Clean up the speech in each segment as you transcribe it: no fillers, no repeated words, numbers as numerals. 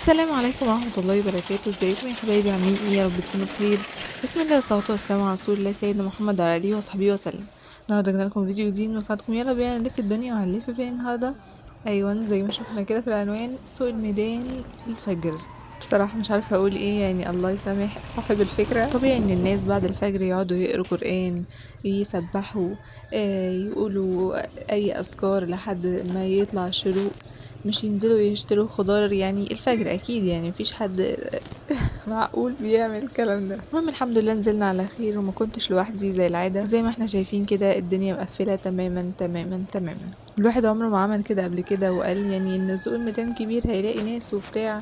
السلام عليكم ورحمة الله وبركاته. ازيكم يا حبايبي؟ عاملين ايه؟ يا رب تكونوا بخير. بسم الله والصلاة والسلام على رسول الله سيدنا محمد وعلى اله وصحبه وسلم. النهارده جبنا لكم فيديو جديد من قناتكم يلا بينا نلف الدنيا. وهنلف فين النهارده؟ ايوه زي ما شفنا كده في العنوان، سوق الميدان في الفجر. بصراحة مش عارفة اقول ايه، يعني الله يسامح صاحب الفكرة. طبيعي ان الناس بعد الفجر يقعدوا يقروا قرآن، يسبحوا، يقولوا اي اذكار لحد ما يطلع الشروق. مش ينزلوا يشتروا خضار يعني الفجر، اكيد يعني مفيش حد معقول بيعمل الكلام ده. المهم الحمد لله نزلنا على خير وما كنتش لوحدي زي العاده، زي ما احنا شايفين كده الدنيا مقفله تماما تماما تماما. الواحد عمره ما عمل كده قبل كده، وقال يعني ان سوق الميدان كبير هيلاقي ناس وبتاع،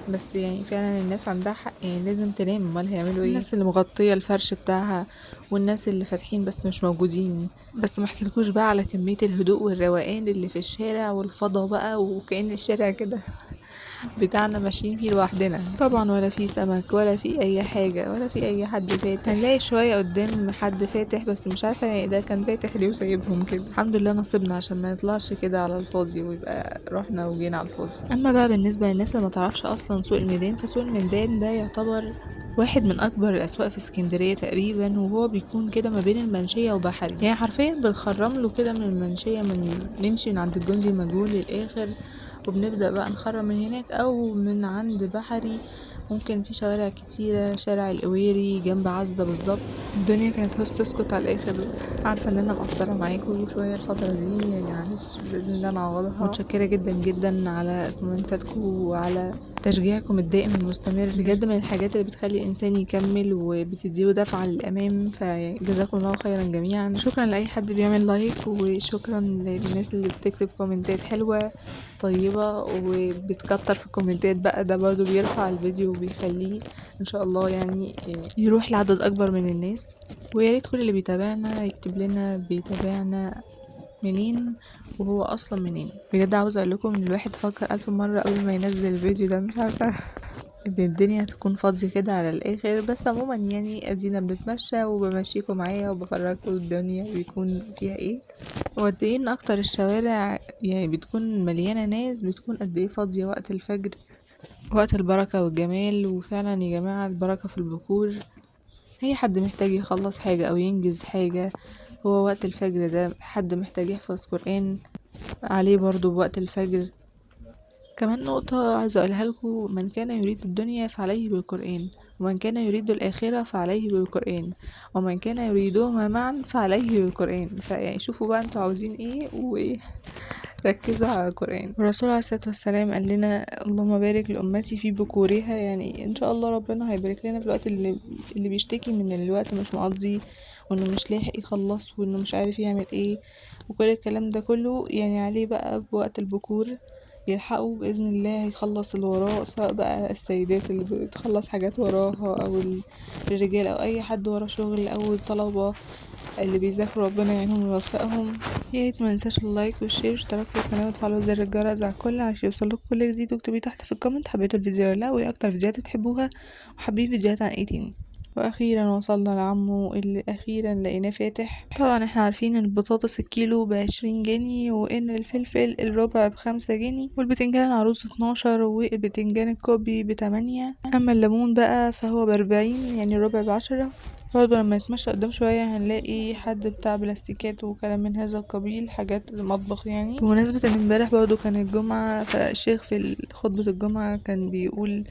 بس يعني فعلا الناس عندها حق، يعني لازم تنام، امال هيعملوا ايه؟ الناس اللي مغطيه الفرش بتاعها والناس اللي فاتحين بس مش موجودين. بس ما احكيلكوش بقى على كميه الهدوء والروقان اللي في الشارع والفضا بقى، وكأن الشارع كده بتاعنا ماشيين فيه لوحدنا طبعا، ولا في سمك ولا في اي حاجه ولا في اي حد فاتح. هنلاقي شويه قدام حد فاتح بس مش عارفه يعني ده كان فاتح ليه وسايبهم كده. الحمد لله نصيبنا عشان ما نطلعش كده على الفاضي ويبقى رحنا وجينا على الفاضي. اما بقى بالنسبه للناس اللي ما تعرفش اصلا سوق الميدان، فسوق الميدان ده يعتبر واحد من اكبر الاسواق في اسكندريه تقريبا، وهو بيكون كده ما بين المنشيه وبحري، يعني حرفيا بنخرم له كده من المنشيه، نمشي من عند الجندي المجهول للاخر وبنبدأ بقى نخرم من هناك او من عند بحري. ممكن في شوارع كتيرة، شارع القويري جنب عزة بالظبط. الدنيا كانت هوس تسكت على الاخر. عارفة ان انا مقصرة معاكم شوية الفترة دي، يعني معلش بإذن الله نعوضها. متشكرة جدا جدا على كومنتاتكم وعلى تشجيعكم الدائم المستمر، بجد من الحاجات اللي بتخلي الانسان يكمل وبتديله دفعة للامام، فجزاكم الله خيرا جميعا. شكرا لاي حد بيعمل لايك، وشكرا للناس اللي بتكتب كومنتات حلوة طيبة وبتكتر في الكومنتات بقى، ده برضو بيرفع الفيديو وبيخليه ان شاء الله يعني يروح لعدد اكبر من الناس. ويا ريت كل اللي بيتابعنا يكتب لنا بيتابعنا منين وهو اصلا منين. بجد عاوزه اقول لكم ان الواحد فكر الف مره قبل ما ينزل الفيديو ده، مش عارفه ان الدنيا تكون فاضيه كده على الاخر. بس عموما يعني ادينا بنتمشى وبمشيكم معايا وبفرجكم الدنيا بيكون فيها ايه، وقد ايه ان اكتر الشوارع يعني بتكون مليانه ناس، بتكون قد ايه فاضيه وقت الفجر، وقت البركه والجمال. وفعلا يا جماعه البركه في البكور. اي حد محتاج يخلص حاجه او ينجز حاجه، هو وقت الفجر ده. حد محتاج يحفظ قرآن عليه برضو بوقت الفجر. كمان نقطة عايزة أقولها لكم، من كان يريد الدنيا فعليه بالقرآن، ومن كان يريد الآخرة فعليه بالقرآن، ومن كان يريدهما معا فعليه بالقرآن. فيعني شوفوا بقى انتوا عاوزين ايه وركزوا على القرآن. الرسول عليه الصلاة والسلام قال لنا اللهم بارك لأمتي في بكورها، يعني ان شاء الله ربنا هيبارك لنا في الوقت اللي بيشتكي من الوقت مش مقضي، وانه مش لاحق يخلص، وانه مش عارف يعمل ايه، وكل الكلام ده كله يعني عليه بقى بوقت البكور يلحقوا بإذن الله هيخلص اللي وراه، سواء بقى السيدات اللي بتخلص حاجات وراها أو الرجال أو أي حد وراه شغل أو الطلبة اللي بيذاكروا ربنا يعينهم ويوفقهم. يا ريت ما ننساش اللايك والشير واشتراك في القناة وتفعلوا زر الجرس على الكل عشان يوصلكوا كل جديد، واكتبوا تحت في الكومنت حبيتوا الفيديو ولا لا، وايه اكتر فيديوهات بتحبوها وحابين فيديوهات عن ايه تاني. واخيرا وصلنا لعمو اللي اخيرا لقيناه فاتح. طبعا احنا عارفين ان البطاطس الكيلو ب20 جنيه، وان الفلفل الربع ب5 جنيه، والبتنجان العروس 12، والبتنجان الكوبي ب8. اما الليمون بقى فهو ب40، يعني الربع ب10. برضه لما نتمشى قدام شوية هنلاقي حد بتاع بلاستيكات وكلام من هذا القبيل، حاجات المطبخ يعني. بمناسبة ان امبارح برضه كان الجمعة، فالشيخ في خطبة الجمعة كان بيقول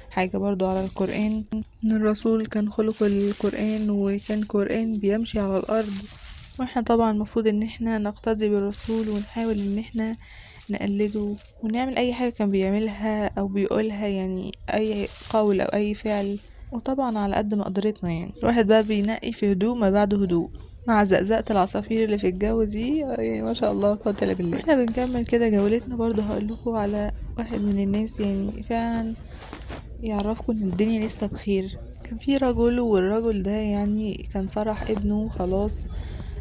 حاجة برضو على القرآن، ان الرسول كان خلق القرآن وكان قرآن بيمشي على الارض. واحنا طبعا المفروض ان احنا نقتدي بالرسول ونحاول ان احنا نقلده ونعمل اي حاجة كان بيعملها او بيقولها، يعني اي قول او اي فعل، وطبعا على قد مقدرتنا. يعني الواحد بقى بينقي في هدوء ما بعده هدوء مع زقزقة العصافير اللي في الجو دي، يعني ما شاء الله قوة الا بالله. احنا بنكمل كده جولتنا، برضو هقولكوا على واحد من الناس يعني فعلا يعرفكم ان الدنيا لسه بخير. كان في رجل، والرجل ده يعني كان فرح ابنه خلاص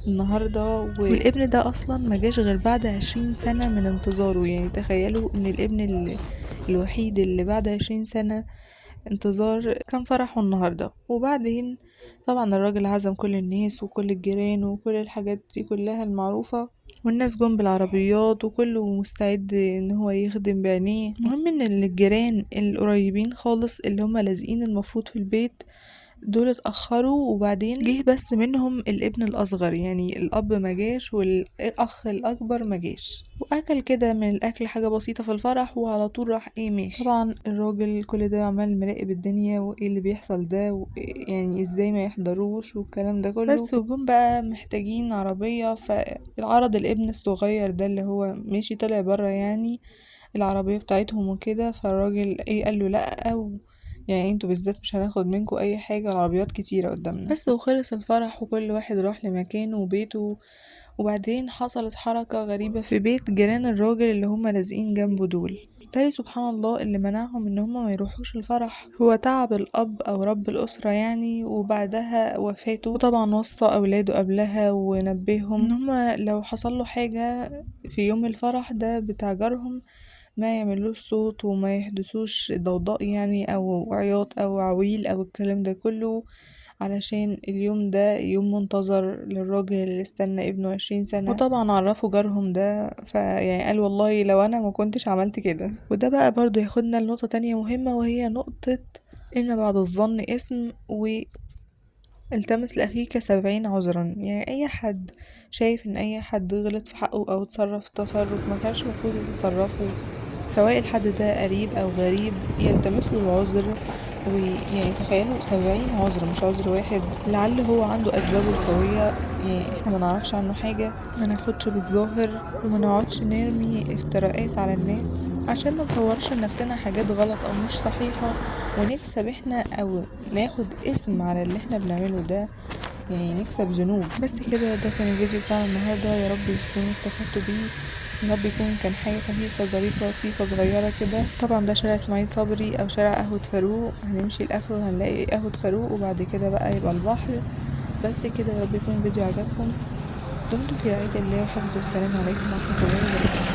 النهاردة، والابن ده اصلا ما جاش غير بعد 20 سنة من انتظاره. يعني تخيلوا ان الابن الوحيد اللي بعد 20 سنة انتظار كان فرحه النهاردة. وبعدين طبعا الراجل عزم كل الناس وكل الجيران وكل الحاجات دي كلها المعروفة، والناس جم بالعربيات وكله مستعد ان هو يخدم بعينيه. المهم ان الجيران القريبين خالص اللي هما لازقين المفروض في البيت دول اتأخروا، وبعدين جه بس منهم الابن الأصغر، يعني الأب مجاش والأخ الأكبر مجاش، وأكل كده من الأكل حاجة بسيطة في الفرح وعلى طول راح ماشي. طبعا الراجل كل ده عمال مراقب الدنيا وايه اللي بيحصل ده يعني ازاي ما يحضروش والكلام ده كله. بس وجم بقى محتاجين عربية، فالعرض الابن الصغير ده اللي هو ماشي طلع برا يعني العربية بتاعتهم وكده، فالراجل قال له لأ يعني انتوا بالذات مش هناخد منكوا اي حاجة، العربيات كتيرة قدامنا بس. وخلص الفرح وكل واحد راح لمكانه وبيته. وبعدين حصلت حركة غريبة في بيت جيران الراجل اللي هما لازقين جنبه دول. تالي سبحان الله اللي منعهم ان هما ما يروحوش الفرح هو تعب الاب او رب الاسرة يعني، وبعدها وفاته، وطبعا وصى اولاده قبلها ونبههم ان هما لو حصل له حاجة في يوم الفرح ده بتاع جارهم ما يعملوش صوت وما يحدثوش ضوضاء يعني او عياط او عويل او الكلام ده كله، علشان اليوم ده يوم منتظر للراجل اللي استنى ابنه 20 سنة. وطبعا عرفوا جارهم ده، فيعني قال والله لو انا ما كنتش عملت كده. وده بقى برضو ياخدنا لنقطة تانية مهمة، وهي نقطة ان بعد الظن اسم، التمس لأخيك 70 عذرا. يعني أي حد شايف إن أي حد غلط في حقه أو تصرف تصرف ما كانش المفروض يتصرفه، سواء الحد ده قريب أو غريب، يلتمس له العذر. ويعني تخيلوا 70 عذر مش عذر واحد، لعل هو عنده أسبابه القوية، يعني احنا ما نعرفش عنه حاجة، ما ناخدش بالظاهر وما نقعدش نرمي افتراءات على الناس عشان ما نصورش لنفسنا حاجات غلط أو مش صحيحة ونكسب احنا أو ناخد اسم على اللي احنا بنعمله ده، يعني نكسب ذنوب. بس كده ده كان الفيديو بتاعنا النهاردة، يا رب تكونوا استفدتوا بيه، يا رب يكون كان حاجة خفيفة ظريفة لطيفة صغيرة كده. طبعا ده شارع اسماعيل صبري أو شارع قهوة فاروق، هنمشي لآخره هنلاقي قهوة فاروق وبعد كده بقى يبقى البحر. بس كده يا رب يكون الفيديو عجبكم، دمتم في رعاية الله وحفظه، والسلام عليكم ورحمة الله وبركاته.